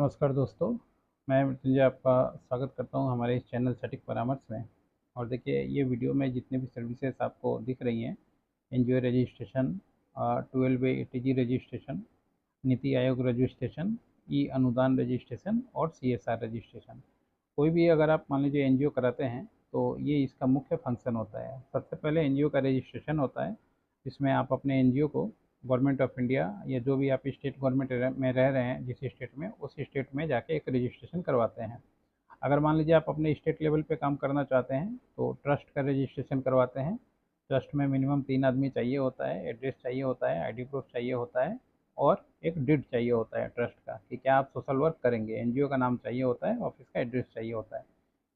नमस्कार दोस्तों, मैं मृत्युंजय आपका स्वागत करता हूं हमारे इस चैनल सटीक परामर्श में। और देखिए, ये वीडियो में जितने भी सर्विसेज आपको दिख रही हैं, NGO registration, 12A ATG registration, NITI Aayog registration, ई अनुदान रजिस्ट्रेशन और CSR रजिस्ट्रेशन। कोई भी अगर आप मान लीजिए एनजीओ कराते हैं तो ये इसका मुख्य फंक्शन होता है। सबसे पहले एनजीओ का रजिस्ट्रेशन होता है, जिसमें आप अपने एनजीओ को गवर्नमेंट ऑफ इंडिया या जो भी आप स्टेट गवर्नमेंट में रह रहे हैं, जिस स्टेट में, उस स्टेट में जाके एक रजिस्ट्रेशन करवाते हैं। अगर मान लीजिए आप अपने स्टेट लेवल पे काम करना चाहते हैं तो ट्रस्ट का रजिस्ट्रेशन करवाते हैं। ट्रस्ट में मिनिमम 3 आदमी चाहिए होता है, एड्रेस चाहिए होता है, आईडी प्रूफ चाहिए होता है और एक डिड चाहिए होता है ट्रस्ट का कि क्या आप सोशल वर्क करेंगे। एनजीओ का नाम चाहिए होता है, ऑफिस का एड्रेस चाहिए होता है।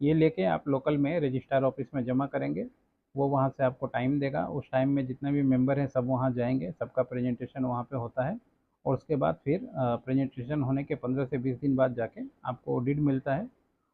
ये लेके आप लोकल में रजिस्ट्रार ऑफिस में जमा करेंगे। वो वहाँ से आपको टाइम देगा, उस टाइम में जितने भी मेंबर हैं सब वहाँ जाएंगे, सबका प्रेजेंटेशन वहाँ पे होता है। और उसके बाद फिर प्रेजेंटेशन होने के 15 से 20 दिन बाद जाके आपको ऑडिट मिलता है।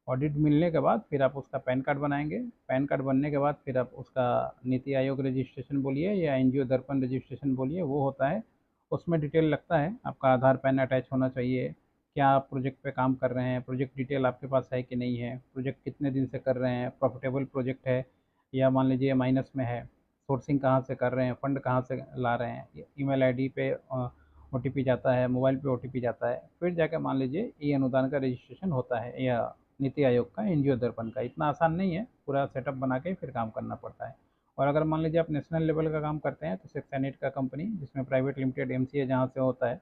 ऑडिट मिलने के बाद फिर आप उसका पैन कार्ड बनाएंगे। पैन कार्ड बनने के बाद फिर आप उसका नीति आयोग रजिस्ट्रेशन बोलिए या एनजीओ दर्पण रजिस्ट्रेशन बोलिए, वो होता है। उसमें डिटेल लगता है, आपका आधार पैन अटैच होना चाहिए, क्या आप प्रोजेक्ट पे काम कर रहे हैं, प्रोजेक्ट डिटेल आपके पास है कि नहीं है, प्रोजेक्ट कितने दिन से कर रहे हैं, प्रॉफिटेबल प्रोजेक्ट है या मान लीजिए माइनस में है, सोर्सिंग कहाँ से कर रहे हैं, फंड कहाँ से ला रहे हैं, ईमेल आईडी पे ओटीपी जाता है, मोबाइल पे ओटीपी जाता है। फिर जाकर मान लीजिए ई अनुदान का रजिस्ट्रेशन होता है या नीति आयोग का, एनजीओ दर्पण का। इतना आसान नहीं है, पूरा सेटअप बना के फिर काम करना पड़ता है। और अगर मान लीजिए आप नेशनल लेवल का काम करते हैं तो सेक्शन 8 का कंपनी, जिसमें प्राइवेट लिमिटेड एमसीए जहाँ से होता है,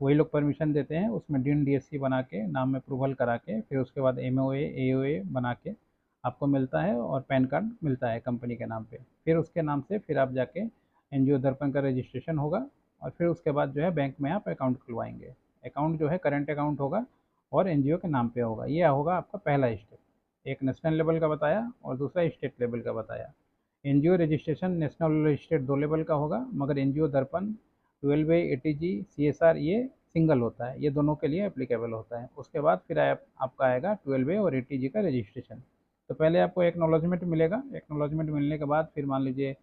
वही लोग परमिशन देते हैं। उसमें डिन डीएससी बना के, नाम में अप्रूवल करा के, फिर उसके बाद एमओए एओए बना के आपको मिलता है और पैन कार्ड मिलता है कंपनी के नाम पे। फिर उसके नाम से फिर आप जाके एनजीओ दर्पण का रजिस्ट्रेशन होगा और फिर उसके बाद जो है बैंक में आप अकाउंट खुलवाएंगे। अकाउंट जो है करंट अकाउंट होगा और एनजीओ के नाम पे होगा। ये होगा आपका पहला स्टेप। एक नेशनल लेवल का बताया और दूसरा स्टेट लेवल का बताया। एनजीओ रजिस्ट्रेशन नेशनल और स्टेट दो लेवल का होगा, मगर एनजीओ दर्पण 12A ATG CSR ये सिंगल होता है, ये दोनों के लिए एप्लीकेबल होता है। उसके बाद फिर आपका आएगा 12A और ATG का रजिस्ट्रेशन। तो पहले आपको एक्नॉलेजमेंट मिलेगा। एक्नॉलेजमेंट मिलने के बाद फिर मान लीजिए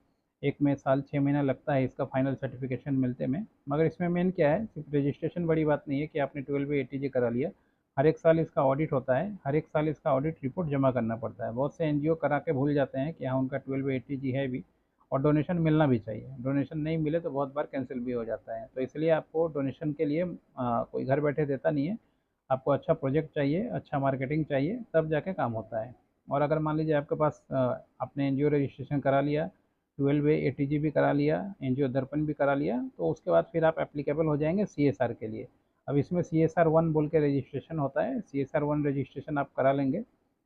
एक में साल 6 महीना लगता है इसका फाइनल सर्टिफिकेशन मिलते में। मगर इसमें मेन क्या है, सिर्फ रजिस्ट्रेशन बड़ी बात नहीं है कि आपने 12A ATG करा लिया। हर एक साल इसका ऑडिट होता है, हर एक साल इसका ऑडिट रिपोर्ट जमा करना पड़ता है। बहुत से एनजीओ करा के भूल जाते हैं कि हाँ उनका 12A ATG है भी, और डोनेशन मिलना भी चाहिए। डोनेशन नहीं मिले तो बहुत बार कैंसिल भी हो जाता है। तो इसलिए आपको डोनेशन के लिए कोई घर बैठे देता नहीं है। आपको अच्छा प्रोजेक्ट चाहिए, अच्छा मार्केटिंग चाहिए, तब जाके काम होता है। और अगर मान लीजिए आपके पास आपने एनजीओ रजिस्ट्रेशन करा लिया, 12A ATG भी करा लिया, एनजीओ दर्पण भी करा लिया, तो उसके बाद फिर आप एप्लीकेबल हो जाएंगे CSR के लिए। अब इसमें CSR 1 बोल के रजिस्ट्रेशन होता है। CSR 1 रजिस्ट्रेशन आप करा लेंगे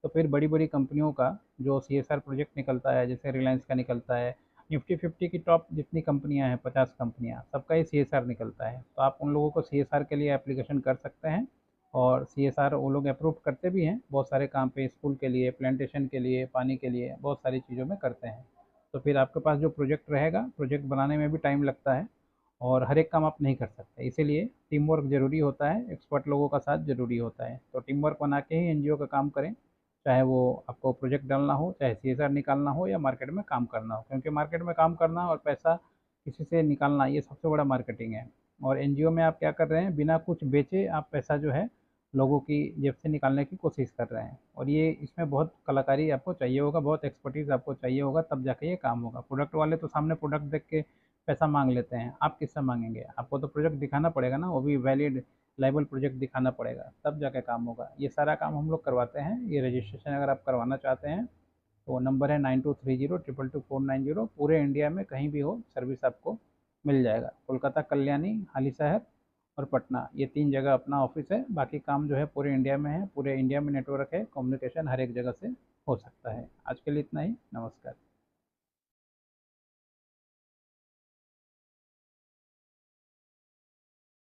तो फिर बड़ी बड़ी कंपनियों का जो CSR प्रोजेक्ट निकलता है, जैसे रिलायंस का निकलता है, निफ्टी 50 की टॉप जितनी कंपनियां हैं, 50 कंपनियां, सबका ही CSR निकलता है। तो आप उन लोगों को CSR के लिए एप्लीकेशन कर सकते हैं। और CSR वो लोग अप्रूव करते भी हैं बहुत सारे काम पे, स्कूल के लिए, प्लांटेशन के लिए, पानी के लिए, बहुत सारी चीज़ों में करते हैं। तो फिर आपके पास जो प्रोजेक्ट रहेगा, प्रोजेक्ट बनाने में भी टाइम लगता है और हर एक काम आप नहीं कर सकते। इसीलिए टीम वर्क जरूरी होता है, एक्सपर्ट लोगों का साथ जरूरी होता है। तो टीम वर्क बना के ही एनजीओ का काम करें, चाहे वो आपको प्रोजेक्ट डालना हो, चाहे CSR निकालना हो या मार्केट में काम करना हो। क्योंकि मार्केट में काम करना और पैसा किसी से निकालना, ये सबसे बड़ा मार्केटिंग है। और एनजीओ में आप क्या कर रहे हैं, बिना कुछ बेचे आप पैसा जो है लोगों की जेब से निकालने की कोशिश कर रहे हैं। और ये इसमें बहुत कलाकारी आपको चाहिए होगा, बहुत एक्सपर्टीज़ आपको चाहिए होगा, तब जाके ये काम होगा। प्रोडक्ट वाले तो सामने प्रोडक्ट देख के पैसा मांग लेते हैं, आप किससे मांगेंगे? आपको तो प्रोजेक्ट दिखाना पड़ेगा ना, वो भी वैलिड लाइबल प्रोजेक्ट दिखाना पड़ेगा, तब जाके काम होगा। ये सारा काम हम लोग करवाते हैं। ये रजिस्ट्रेशन अगर आप करवाना चाहते हैं तो नंबर है 9230222490। पूरे इंडिया में कहीं भी हो सर्विस आपको मिल जाएगा। कोलकाता, कल्याणी, हाली शहर और पटना, ये 3 जगह अपना ऑफिस है। बाकी काम जो है पूरे इंडिया में है, पूरे इंडिया में नेटवर्क है, कम्युनिकेशन हर एक जगह से हो सकता है। आज के लिए इतना ही, नमस्कार।